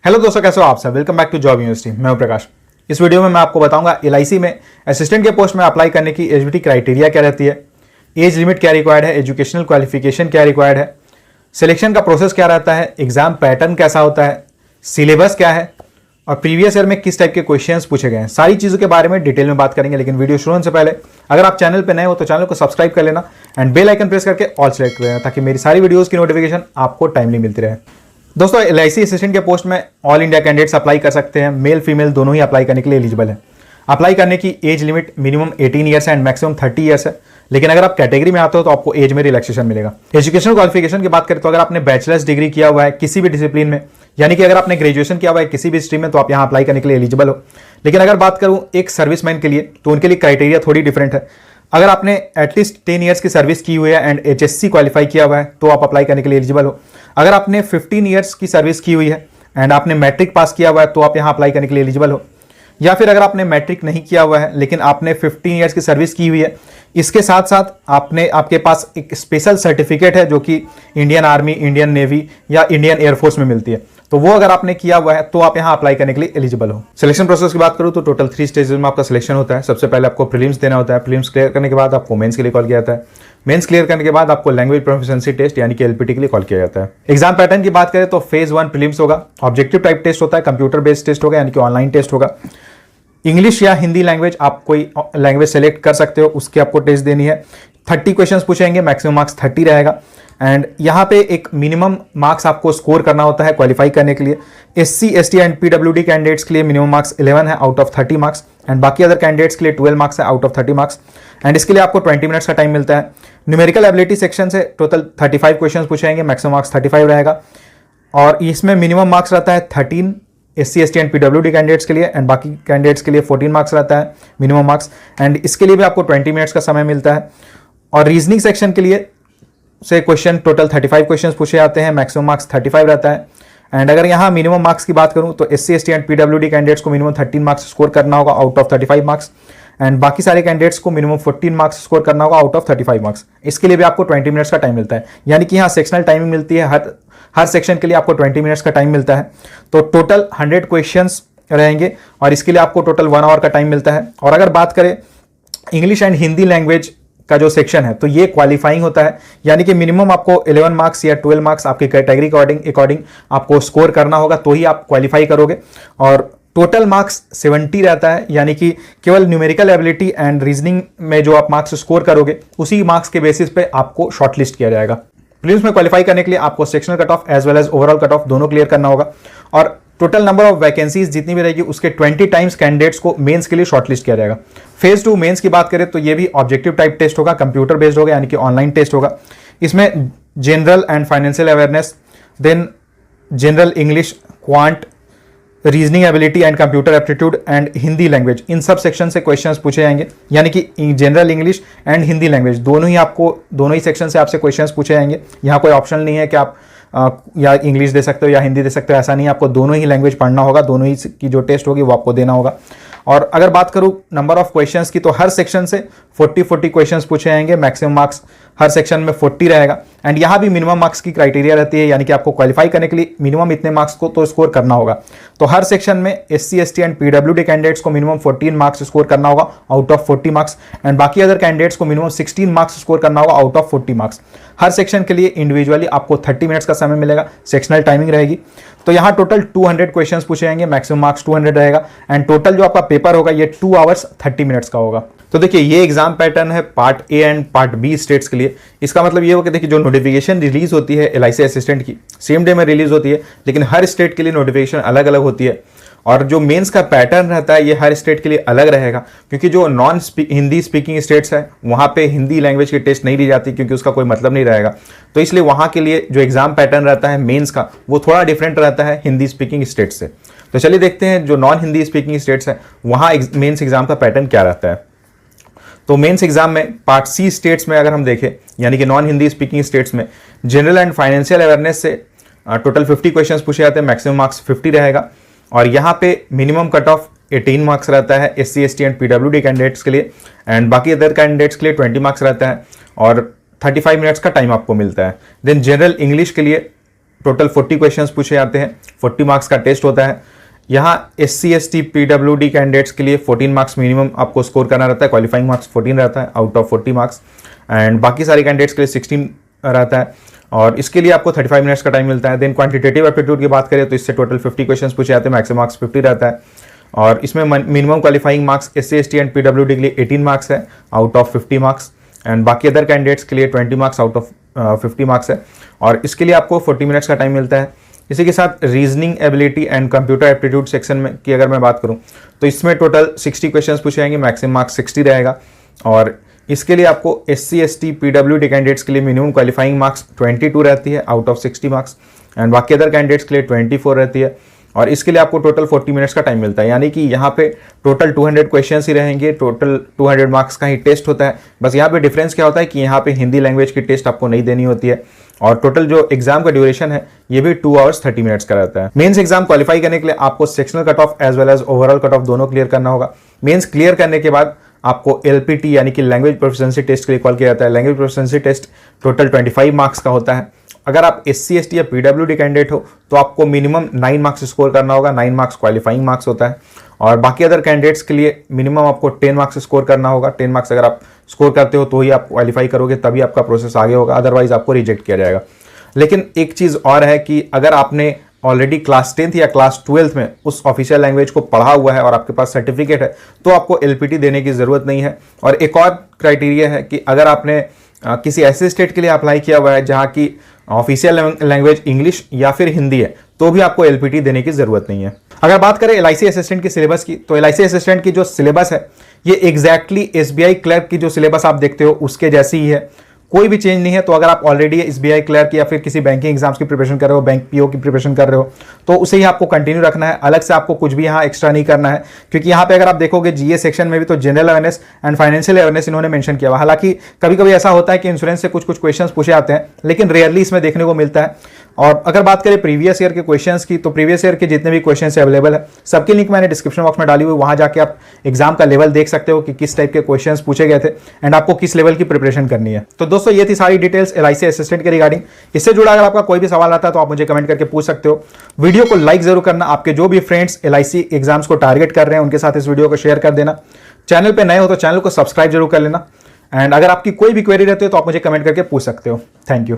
Hello दोस्तों, कैसे हो आप सब। Welcome back to job university. मैं हूं प्रकाश। इस वीडियो में मैं आपको बताऊंगा एलआईसी में असिस्टेंट के पोस्ट में अप्लाई करने की एलिजिबिलिटी क्राइटेरिया क्या रहती है, एज लिमिट क्या रिक्वायर्ड है, एजुकेशनल क्वालिफिकेशन क्या रिक्वायर्ड है, सिलेक्शन का प्रोसेस क्या रहता है, एग्जाम पैटर्न कैसा होता है, सिलेबस क्या है और प्रीवियस ईयर में किस टाइप के क्वेश्चंस पूछे गए हैं। सारी चीज़ों के बारे में डिटेल में बात करेंगे। लेकिन वीडियो शुरू होने से पहले अगर आप चैनल पर नए हो तो चैनल को सब्सक्राइब कर लेना एंड बेल आइकन प्रेस करके ऑल सेलेक्ट कर लेना ताकि मेरी सारी वीडियोज़ की नोटिफिकेशन आपको टाइमली मिलती रहे। दोस्तों, एलआईसी असिस्टेंट के पोस्ट में ऑल इंडिया कैंडिडेट्स अप्लाई कर सकते हैं। मेल फीमेल दोनों ही अप्लाई करने के लिए एलिजिबल है। अप्लाई करने की एज लिमिट मिनिमम 18 ईयर्स है एंड मैक्सिमम 30 ईयर्स है। लेकिन अगर आप कैटेगरी में आते हो तो आपको एज में रिलैक्सेशन मिलेगा। एजुकेशनल क्वालिफिकेशन की बात करें तो अगर आपने बैचलर्स डिग्री किया हुआ है किसी भी डिसिप्लिन में, यानी कि अगर आपने ग्रेजुएशन किया हुआ है किसी भी स्ट्रीम में, तो आप यहाँ अप्लाई करने के लिए एलिजिबल हो। लेकिन अगर बात करूँ एक सर्विसमैन के लिए तो उनके लिए क्राइटेरिया थोड़ी डिफरेंट है। अगर आपने एटलीस्ट 10 ईयर्स की सर्विस की हुई है एंड एचएससी क्वालिफाई किया हुआ है तो आप अप्लाई करने के लिए एलिजिबल हो। अगर आपने 15 ईयर्स की सर्विस की हुई है एंड आपने मैट्रिक पास किया हुआ है तो आप यहाँ अप्लाई करने के लिए एलिजिबल हो। या फिर अगर आपने मैट्रिक नहीं किया हुआ है लेकिन आपने 15 ईयर्स की सर्विस की हुई है, इसके साथ साथ आपके पास एक स्पेशल सर्टिफिकेट है जो कि इंडियन आर्मी, इंडियन नेवी या इंडियन एयरफोर्स में मिलती है, तो वो अगर आपने किया हुआ है तो आप यहाँ अप्लाई करने के लिए एलिजिबल हो। सिलेक्शन प्रोसेस की बात करूँ तो टोटल 3 स्टेजेस में आपका सिलेक्शन होता है। सबसे पहले आपको प्रीलिम्स देना होता है। प्रीलिम्स क्लियर करने के बाद आपको मेंस के लिए कॉल किया जाता है। मेंस क्लियर करने के बाद आपको लैंग्वेज प्रोफिशिएंसी टेस्ट यानी कि एलपीटी के लिए कॉल किया जाता है। एग्जाम पैटर्न की बात करें तो फेज 1 प्रीलिम्स होगा, ऑब्जेक्टिव टाइप टेस्ट होता है, कंप्यूटर बेस्ड टेस्ट होगा यानी कि ऑनलाइन टेस्ट होगा। इंग्लिश या हिंदी लैंग्वेज, आप कोई लैंग्वेज सेलेक्ट कर सकते हो, उसकी आपको टेस्ट देनी है। 30 क्वेश्चंस पूछेंगे, मैक्सिमम मार्क्स 30 रहेगा एंड यहाँ पे एक मिनिमम मार्क्स आपको स्कोर करना होता है क्वालिफाई करने के लिए। SC, ST and PWD candidates के लिए मिनिमम मार्क्स 11 है आउट ऑफ 30 मार्क्स एंड बाकी अदर कैंडिडेट्स के लिए 12 मार्क्स है आउट ऑफ 30 मार्क्स एंड इसके लिए आपको 20 मिनट्स का टाइम मिलता है। न्यूमेरिकल एबिलिटी सेक्शन से टोटल 35 क्वेश्चन पूछेंगे, मैक्सिमम मार्क्स 35 रहेगा और इसमें मिनिमम मार्क्स रहता है 13 SC, ST and PWD candidates के लिए एंड बाकी कैंडिडेट्स के लिए 14 मार्क्स रहता है मिनिमम मार्क्स एंड इसके लिए भी आपको 20 मिनट्स का समय मिलता है। और रीजनिंग सेक्शन के लिए से क्वेश्चन टोटल 35 क्वेश्चंस पूछे जाते हैं, मैक्सिमम मार्क्स 35 रहता है एंड अगर यहाँ मिनिमम मार्क्स की बात करूँ तो SC, ST and PWD candidates को मिनिमम 13 मार्क्स स्कोर करना होगा आउट ऑफ 35 मार्क्स एंड बाकी सारे कैंडिडेट्स को मिनिमम 14 मार्क्स स्कोर करना होगा आउट ऑफ 35 मार्क्स। इसके लिए भी आपको 20 मिनट्स का टाइम मिलता है, यानी कि यहाँ सेक्शनल टाइमिंग मिलती है। हर सेक्शन के लिए आपको 20 मिनट्स का टाइम मिलता है, तो टोटल 100 क्वेश्चंस रहेंगे और इसके लिए आपको टोटल 1 आवर का टाइम मिलता है। और अगर बात करें इंग्लिश एंड हिंदी लैंग्वेज का जो सेक्शन है तो ये क्वालिफाइंग होता है, यानी कि मिनिमम आपको 11 मार्क्स या 12 मार्क्स आपकी कैटेगरी के अकॉर्डिंग आपको स्कोर करना होगा तो ही आप क्वालिफाई करोगे। और टोटल मार्क्स 70 रहता है, यानी कि केवल न्यूमेरिकल एबिलिटी एंड रीजनिंग में जो आप मार्क्स स्कोर करोगे उसी मार्क्स के बेसिस पे आपको शॉर्टलिस्ट किया जाएगा। प्रीलिम्स में क्वालिफाई करने के लिए आपको sectional cut off as well as overall cut off दोनों क्लियर करना होगा और टोटल नंबर ऑफ वैकेंसीज जितनी भी रहेगी उसके 20 टाइम्स कैंडिडेट्स को मेंस के लिए शॉर्टलिस्ट किया जाएगा। फेज 2 मेंस की बात करें तो ये भी ऑब्जेक्टिव टाइप टेस्ट होगा, कंप्यूटर बेस्ड होगा यानी कि ऑनलाइन टेस्ट होगा। इसमें general and financial awareness, then general English, quant, reasoning ability and computer aptitude and Hindi language, इन सब सेक्शन से क्वेश्चंस पूछे जाएंगे, यानी कि general English and Hindi language दोनों ही सेक्शन से आपसे क्वेश्चंस पूछे जाएंगे। यहाँ कोई ऑप्शन नहीं है कि आप या इंग्लिश दे सकते हो या हिंदी दे सकते हो, ऐसा नहीं है। आपको दोनों ही लैंग्वेज पढ़ना होगा, दोनों ही की जो टेस्ट होगी वो आपको देना होगा। और अगर बात करूं नंबर ऑफ क्वेश्चंस की तो हर सेक्शन से 40 क्वेश्चंस पूछे जाएंगे, मैक्सिमम मार्क्स हर सेक्शन में 40 रहेगा एंड यहाँ भी मिनिमम मार्क्स की क्राइटेरिया रहती है, यानी कि आपको क्वालिफाई करने के लिए मिनिमम इतने मार्क्स को तो स्कोर करना होगा। तो हर सेक्शन में SC, ST and PWD candidates को मिनिमम 14 मार्क्स स्कोर करना होगा आउट ऑफ 40 मार्क्स एंड बाकी अदर कैंडिडेट्स को मिनिमम 16 मार्क्स स्कोर करना होगा out of 40 marks. Her section के लिए इंडिविजुअली आपको 30 मिनट्स का समय मिलेगा, सेक्शनल टाइमिंग रहेगी। तो यहाँ टोटल 200 क्वेश्चंस पूछे जाएंगे, मैक्सिमम मार्क्स 200 रहेगा एंड टोटल जो आपका पेपर होगा ये 2 आवर्स 30 मिनट्स का होगा। तो देखिए ये एग्जाम पैटर्न है part A and part B states के लिए। इसका मतलब ये होगा कि देखिए जो नोटिफिकेशन रिलीज होती है एलआईसी असिस्टेंट की सेम डे में रिलीज होती है, लेकिन हर स्टेट के लिए नोटिफिकेशन अलग अलग होती है और जो मेंस का पैटर्न रहता है ये हर स्टेट के लिए अलग रहेगा, क्योंकि जो नॉन हिंदी स्पीकिंग स्टेट्स है वहाँ पे हिंदी लैंग्वेज की टेस्ट नहीं ली जाती क्योंकि उसका कोई मतलब नहीं रहेगा। तो इसलिए वहाँ के लिए जो एग्जाम पैटर्न रहता है मेंस का वो थोड़ा डिफरेंट रहता है हिंदी स्पीकिंग स्टेट से। तो चलिए देखते हैं जो नॉन हिंदी स्पीकिंग स्टेट्स है वहाँ मेंस एग्जाम का पैटर्न क्या रहता है। तो मेंस एग्जाम में पार्ट सी स्टेट्स में अगर हम देखें, यानी कि नॉन हिंदी स्पीकिंग स्टेट्स में जनरल एंड फाइनेंशियल अवेयरनेस से टोटल 50 क्वेश्चंस पूछे जाते हैं, मैक्सिमम मार्क्स 50 रहेगा और यहाँ पे मिनिमम कट ऑफ 18 मार्क्स रहता है SC, ST and PWD candidates के लिए एंड बाकी अदर कैंडिडेट्स के लिए 20 मार्क्स रहता है और 35 मिनट्स का टाइम आपको मिलता है। देन जनरल इंग्लिश के लिए टोटल 40 क्वेश्चंस पूछे जाते हैं, 40 मार्क्स का टेस्ट होता है। यहाँ SC ST PWD कैंडिडेट्स के लिए 14 मार्क्स मिनिमम आपको स्कोर करना रहता है, क्वालिफाइंग मार्क्स 14 रहता है आउट ऑफ 40 मार्क्स, एंड बाकी सारे कैंडिडेट्स के लिए 16 रहता है, और इसके लिए आपको 35 मिनट्स का टाइम मिलता है। देन क्वांटिटेटिव एप्टीट्यूड की बात करें तो इससे टोटल 50 क्वेश्चंस पूछे जाते हैं, मैक्सिमम मार्क्स 50 रहता है, और इसमें minimum qualifying marks SC ST and PWD के लिए 18 मार्क्स है आउट ऑफ 50 मार्क्स, एंड बाकी अदर कैंडिडेट्स के लिए 20 मार्क्स आउट ऑफ 50 मार्क्स है, और इसके लिए आपको 40 मिनट्स का टाइम मिलता है। इसी के साथ reasoning ability and computer aptitude section में की अगर मैं बात करूं तो इसमें टोटल 60 क्वेश्चंस पूछे जाएंगे, मैक्सिमम मार्क्स 60 रहेगा, और इसके लिए आपको SC ST PWD कैंडिडेट्स के लिए मिनिमम क्वालिफाइंग मार्क्स 22 रहती है आउट ऑफ 60 मार्क्स, एंड बाकी अदर कैंडिडेट्स के लिए 24 रहती है, और इसके लिए आपको टोटल 40 मिनट्स का टाइम मिलता है। यानी कि यहाँ पे टोटल 200 क्वेश्चंस ही रहेंगे, टोटल 200 मार्क्स का ही टेस्ट होता है। बस यहाँ पे डिफरेंस क्या होता है कि यहाँ पे हिंदी लैंग्वेज की टेस्ट आपको नहीं देनी होती है, और टोटल जो एग्जाम का ड्यूरेशन है ये भी 2 आवर्स 30 मिनट्स का रहता है। मेंस एग्जाम क्वालिफाई करने के लिए आपको sectional cut off as well as overall cut off दोनों क्लियर करना होगा। मेंस क्लियर करने के बाद आपको LPT यानी कि लैंग्वेज प्रोफिशिएंसी टेस्ट के लिए कॉल किया जाता है। Language proficiency test total 25 marks का होता है। अगर आप SC ST या PWD कैंडिडेट हो तो आपको मिनिमम 9 मार्क्स स्कोर करना होगा, 9 मार्क्स क्वालिफाइंग मार्क्स होता है, और बाकी अदर कैंडिडेट्स के लिए मिनिमम आपको 10 मार्क्स स्कोर करना होगा। 10 मार्क्स अगर आप स्कोर करते हो तो ही आप क्वालिफाई करोगे, तभी आपका प्रोसेस आगे होगा, अदरवाइज आपको रिजेक्ट किया जाएगा। लेकिन एक चीज़ और है कि अगर आपने ऑलरेडी क्लास 10th या क्लास 12th में उस ऑफिशियल लैंग्वेज को पढ़ा हुआ है और आपके पास सर्टिफिकेट है तो आपको LPT देने की ज़रूरत नहीं है। और एक और क्राइटेरिया है कि अगर आपने किसी ऐसे स्टेट के लिए अप्लाई किया हुआ है जहाँ की ऑफिशियल लैंग्वेज इंग्लिश या फिर हिंदी है तो भी आपको LPT देने की ज़रूरत नहीं है। अगर बात करें LIC असिस्टेंट की सिलेबस की तो LIC असिस्टेंट की जो सिलेबस है ये एग्जैक्टली SBI क्लर्क की जो सिलेबस आप देखते हो उसके जैसी ही है, कोई भी चेंज नहीं है। तो अगर आप ऑलरेडी SBI क्लर्क या फिर किसी बैंकिंग एग्जाम्स की प्रिपरेशन कर रहे हो, बैंक PO की प्रिपरेशन कर रहे हो, तो उसे ही आपको कंटिन्यू रखना है, अलग से आपको कुछ भी यहाँ एक्स्ट्रा नहीं करना है। क्योंकि यहाँ पे अगर आप देखोगे GA सेक्शन में भी तो general awareness and financial awareness इन्होंने मेंशन किया हुआ। हालांकि कभी कभी ऐसा होता है कि इंश्योरेंस से कुछ क्वेश्चंस पूछे जाते हैं, लेकिन रेयरली इसमें देखने को मिलता है। और अगर बात करें प्रीवियस ईयर के क्वेश्चंस की तो प्रीवियस ईयर के जितने भी क्वेश्चंस अवेलेबल है सबकी लिंक मैंने डिस्क्रिप्शन बॉक्स में डाली हुई, वहां जाके आप एग्जाम का लेवल देख सकते हो कि किस टाइप के क्वेश्चंस पूछे गए थे एंड आपको किस लेवल की प्रिपरेशन करनी है। तो दोस्तों ये थी सारी डिटेल्स LIC असिस्टेंट के रिगार्डिंग। इससे जुड़ा अगर आपका कोई भी सवाल आता है तो आप मुझे कमेंट करके पूछ सकते हो। वीडियो को लाइक जरूर करना, आपके जो भी फ्रेंड्स LIC एग्जाम्स को टारगेट कर रहे हैं उनके साथ इस वीडियो को शेयर कर देना। चैनल पर नए हो तो चैनल को सब्सक्राइब जरूर कर लेना, एंड अगर आपकी कोई भी क्वेरी रहती है तो आप मुझे कमेंट करके पूछ सकते हो। Thank you.